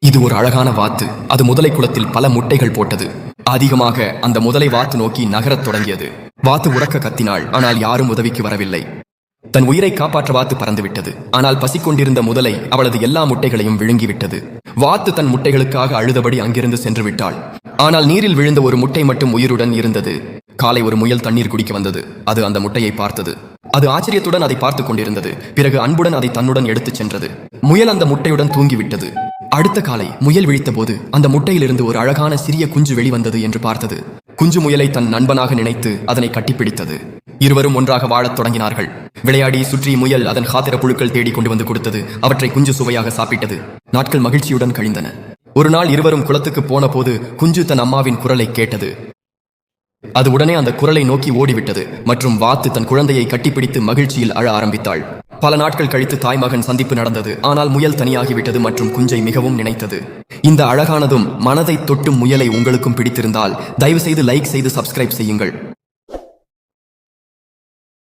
இது ஒரு அழகான வாத்து. அது முதலை குளத்தில் பல முட்டைகள் போட்டது. அதிகமாக அந்த முதலை வாத்து நோக்கி நகரத் தொடங்கியது. வாத்து உறக்க கத்தினாள், ஆனால் யாரும் உதவிக்கு வரவில்லை. தன் உயிரை காப்பாற்ற வாத்து பறந்துவிட்டது. ஆனால் பசிக்கொண்டிருந்த முதலை அவளது எல்லா முட்டைகளையும் விழுங்கிவிட்டது. வாத்து தன் முட்டைகளுக்காக அழுதபடி அங்கிருந்து சென்று விட்டாள். ஆனால் நீரில் விழுந்த ஒரு முட்டை மட்டும் உயிருடன் இருந்தது. காலை ஒரு முயல் தண்ணீர் குடிக்க வந்தது. அது அந்த முட்டையை பார்த்தது. அது ஆச்சரியத்துடன் அதை பார்த்துக் கொண்டிருந்தது. பிறகு அன்புடன் அதை தன்னுடன் எடுத்துச் சென்றது. முயல் அந்த முட்டையுடன் தூங்கிவிட்டது. அடுத்த காலை முயல் விழித்த போது அந்த முட்டையிலிருந்து ஒரு அழகான சிறிய குஞ்சு வெளிவந்தது என்று பார்த்தது. குஞ்சு முயலை தன் நண்பனாக நினைத்து அதனை கட்டிப்பிடித்தது. இருவரும் ஒன்றாக வாழத் தொடங்கினார்கள். விளையாடி சுற்றி முயல் அதன் காத்திர புழுக்கள் தேடி கொண்டு வந்து கொடுத்தது. அவற்றை குஞ்சு சுவையாக சாப்பிட்டது. நாட்கள் மகிழ்ச்சியுடன் கழிந்தன. ஒரு நாள் இருவரும் குளத்துக்கு போன போது குஞ்சு தன் அம்மாவின் குரலை கேட்டது. அது உடனே அந்த குரலை நோக்கி ஓடிவிட்டது மற்றும் வாத்து தன் குழந்தையை கட்டிப்பிடித்து மகிழ்ச்சியில் அழ ஆரம்பித்தாள். பல நாட்கள் கழித்து தாய் மகன் சந்திப்பு நடந்தது. ஆனால் முயல் தனியாகிவிட்டது மற்றும் குஞ்சை மிகவும் நினைத்தது. இந்த அழகானதும் மனதை தொட்டும் முயலை உங்களுக்கும் பிடித்திருந்தால் தயவு செய்து லைக் செய்து சப்ஸ்கிரைப் செய்யுங்கள்.